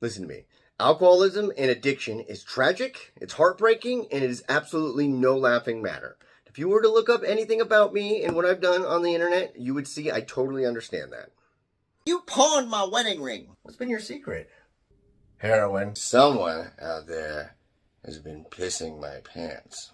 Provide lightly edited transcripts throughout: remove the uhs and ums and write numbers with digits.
Listen to me. Alcoholism and addiction is tragic, it's heartbreaking, and it is absolutely no laughing matter. If you were to look up anything about me and what I've done on the internet, you would see I totally understand that. You pawned my wedding ring. What's been your secret? Heroin. Someone out there has been pissing my pants.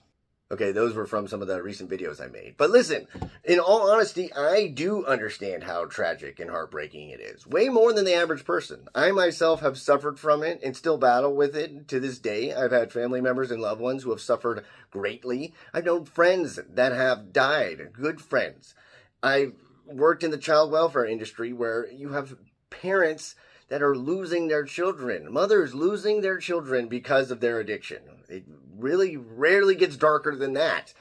Okay, those were from some of the recent videos I made. But listen, in all honesty, I do understand how tragic and heartbreaking it is. Way more than the average person. I myself have suffered from it and still battle with it to this day. I've had family members and loved ones who have suffered greatly. I've known friends that have died, good friends. I've worked in the child welfare industry where you have parents that are losing their children, mothers losing their children because of their addiction. It really rarely gets darker than that.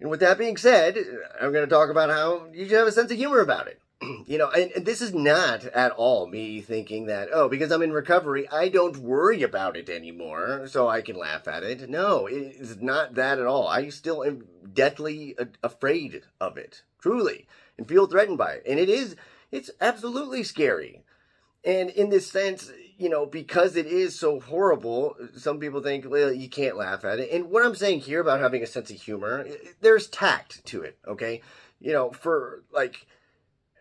And with that being said, I'm going to talk about how you should have a sense of humor about it. And this is not at all me thinking that, oh, because I'm in recovery, I don't worry about it anymore, so I can laugh at it. No, it is not that at all. I still am deathly afraid of it, truly, and feel threatened by it. And it's absolutely scary. And in this sense, because it is so horrible, some people think, well, you can't laugh at it. And what I'm saying here about having a sense of humor, there's tact to it, okay? For like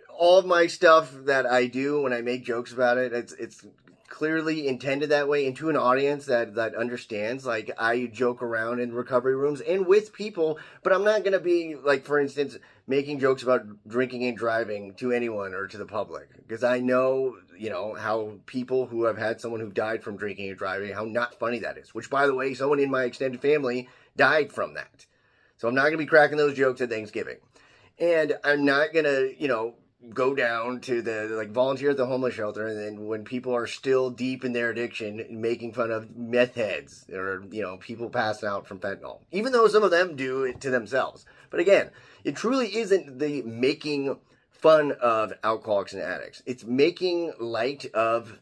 all of my stuff that I do when I make jokes about it, it's clearly intended that way, and to an audience that understands. Like, I joke around in recovery rooms and with people, but I'm not going to be, like, for instance, making jokes about drinking and driving to anyone or to the public, because I know, how people who have had someone who died from drinking and driving, how not funny that is, which, by the way, someone in my extended family died from that. So I'm not going to be cracking those jokes at Thanksgiving. And I'm not going to, go down to volunteer at the homeless shelter, and then when people are still deep in their addiction, making fun of meth heads or, people passing out from fentanyl, even though some of them do it to themselves. But again, it truly isn't the making fun of alcoholics and addicts. It's making light of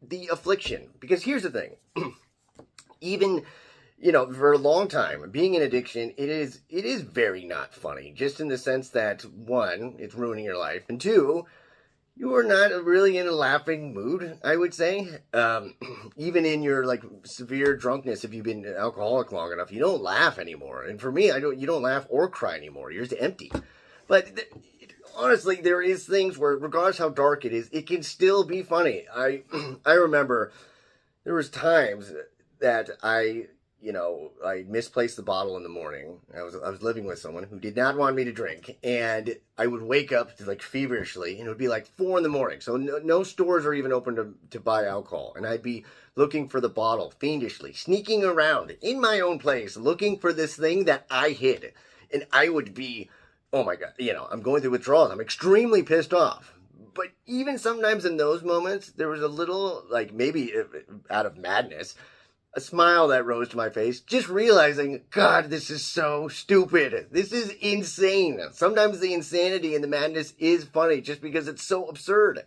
the affliction. Because here's the thing, even for a long time, being in addiction, it is very not funny. Just in the sense that, one, it's ruining your life, and two, you are not really in a laughing mood, I would say. Even in your severe drunkenness, if you've been an alcoholic long enough, you don't laugh anymore. And for me, you don't laugh or cry anymore. You're just empty. But honestly, there is things where, regardless how dark it is, it can still be funny. I remember there was times that I misplaced the bottle in the morning. I was living with someone who did not want me to drink, and I would wake up feverishly, and it would be 4 a.m. So no stores are even open to buy alcohol, and I'd be looking for the bottle fiendishly, sneaking around in my own place, looking for this thing that I hid, and I would be, oh my God, I'm going through withdrawals. I'm extremely pissed off. But even sometimes in those moments, there was a little, maybe out of madness, a smile that rose to my face, just realizing, God, this is so stupid. This is insane. Sometimes the insanity and the madness is funny just because it's so absurd.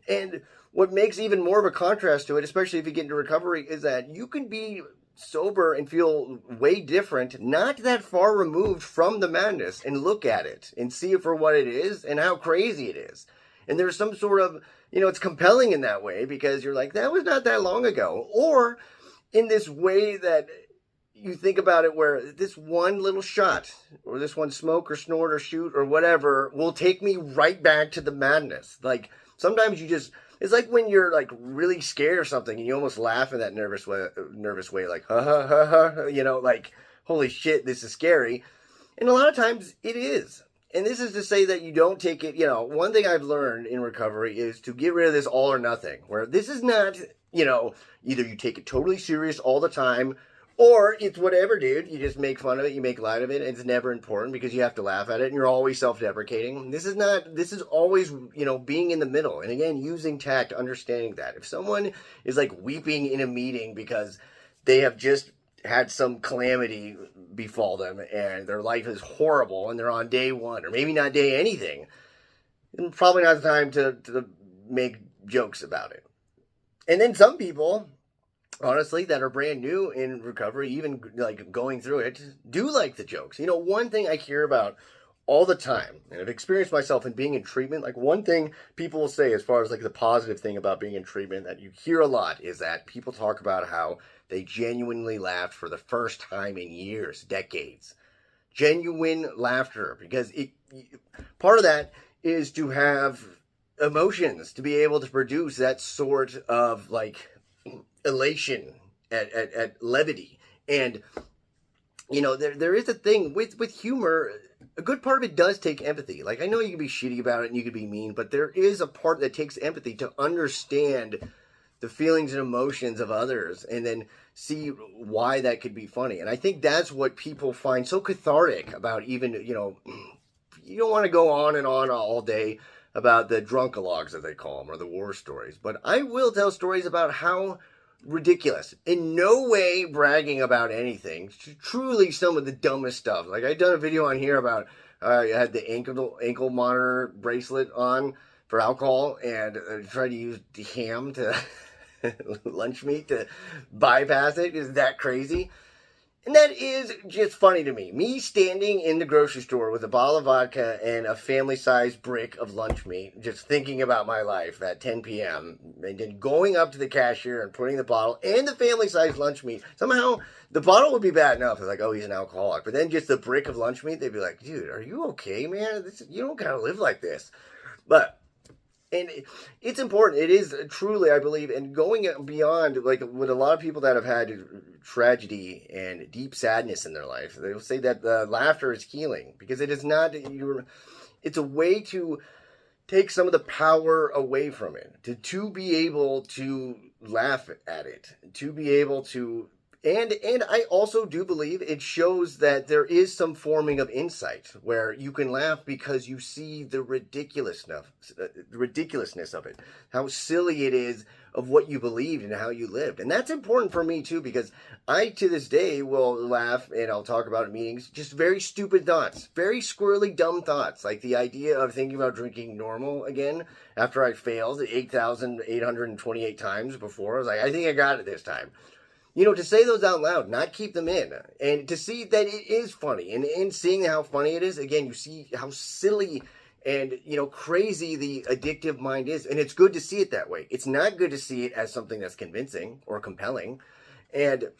And what makes even more of a contrast to it, especially if you get into recovery, is that you can be sober and feel way different, not that far removed from the madness, and look at it and see it for what it is and how crazy it is. And there's some sort of, it's compelling in that way, because you're like, that was not that long ago. Or in this way that you think about it, where this one little shot or this one smoke or snort or shoot or whatever will take me right back to the madness. Sometimes it's like when you're really scared or something and you almost laugh in that nervous way, like, ha ha ha ha, holy shit, this is scary. And a lot of times it is. And this is to say that you don't take it, one thing I've learned in recovery is to get rid of this all or nothing, where this is not, either you take it totally serious all the time, or it's whatever, dude. You just make fun of it, you make light of it, and it's never important because you have to laugh at it, and you're always self-deprecating. This is always, being in the middle. And again, using tact, understanding that. If someone is weeping in a meeting because they have just had some calamity befall them and their life is horrible and they're on day one, or maybe not day anything, then probably not the time to make jokes about it. And then some people, honestly, that are brand new in recovery, even going through it, do like the jokes. One thing I hear about all the time, and I've experienced myself in being in treatment. Like, one thing people will say as far as like the positive thing about being in treatment that you hear a lot is that people talk about how they genuinely laughed for the first time in years, decades. Genuine laughter, because part of that is to have emotions, to be able to produce that sort of like elation at levity. And there is a thing with humor. A good part of it does take empathy. Like, I know you can be shitty about it and you can be mean, but there is a part that takes empathy to understand the feelings and emotions of others and then see why that could be funny. And I think that's what people find so cathartic about, even, you don't want to go on and on all day about the drunkalogs, as they call them, or the war stories. But I will tell stories about how ridiculous, in no way bragging about anything, truly some of the dumbest stuff. Like, I've done a video on here about I had the ankle monitor bracelet on for alcohol, and tried to use ham to lunch meat to bypass it. Is that crazy? And that is just funny to me. Me standing in the grocery store with a bottle of vodka and a family-sized brick of lunch meat, just thinking about my life at 10 p.m. and then going up to the cashier and putting the bottle and the family-sized lunch meat. Somehow, the bottle would be bad enough. It's like, oh, he's an alcoholic. But then just the brick of lunch meat, they'd be like, dude, are you okay, man? You don't gotta live like this. And it's important. It is truly, I believe, and going beyond, like, with a lot of people that have had tragedy and deep sadness in their life, they'll say that laughter is healing, because it is not, it's a way to take some of the power away from it, to be able to laugh at it, to be able to, and I also do believe it shows that there is some forming of insight where you can laugh because you see the ridiculousness of it, how silly it is of what you believed and how you lived. And that's important for me too, because I, to this day, will laugh, and I'll talk about in meetings, just very stupid thoughts, very squirrely, dumb thoughts, like the idea of thinking about drinking normal again after I failed 8,828 times before. I was like, I think I got it this time. To say those out loud, not keep them in, and to see that it is funny, and in seeing how funny it is, again, you see how silly and, crazy the addictive mind is, and it's good to see it that way. It's not good to see it as something that's convincing or compelling, and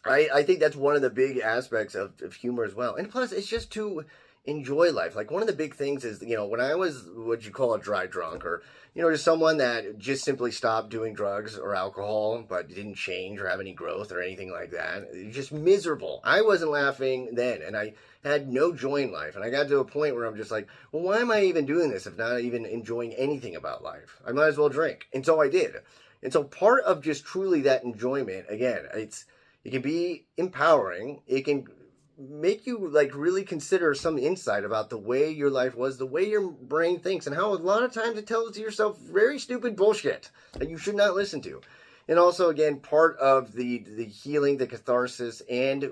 I think that's one of the big aspects of humor as well. And plus, it's just to enjoy life. Like, one of the big things is, when I was what you call a dry drunk, or, just someone that just simply stopped doing drugs or alcohol, but didn't change or have any growth or anything like that. Just miserable. I wasn't laughing then, and I had no joy in life. And I got to a point where I'm just like, well, why am I even doing this if not even enjoying anything about life? I might as well drink. And so I did. And so part of just truly that enjoyment, again, it can be empowering. It can make you like really consider some insight about the way your life was, the way your brain thinks, and how a lot of times it tells yourself very stupid bullshit that you should not listen to. And also, again, part of the healing, the catharsis, and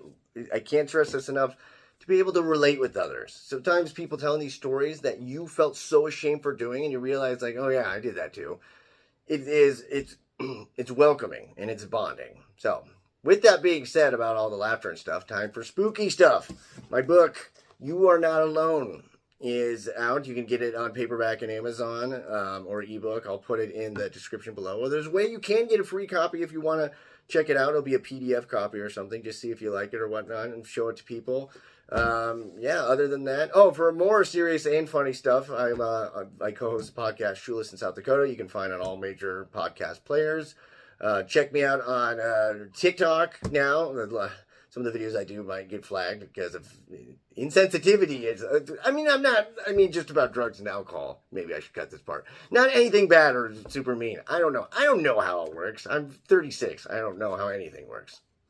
I can't stress this enough, to be able to relate with others. Sometimes people telling these stories that you felt so ashamed for doing, and you realize, like, oh yeah, I did that too. It's welcoming, and it's bonding. So, with that being said about all the laughter and stuff, time for spooky stuff. My book, You Are Not Alone, is out. You can get it on paperback and Amazon, or ebook. I'll put it in the description below. Well, there's a way you can get a free copy if you want to check it out. It'll be a PDF copy or something. Just see if you like it or whatnot and show it to people. Other than that, for more serious and funny stuff, I co-host a podcast, Shoeless in South Dakota. You can find on all major podcast players. Check me out on TikTok now. Some of the videos I do might get flagged because of insensitivity. Just about drugs and alcohol. Maybe I should cut this part. Not anything bad or super mean. I don't know. I don't know how it works. I'm 36. I don't know how anything works.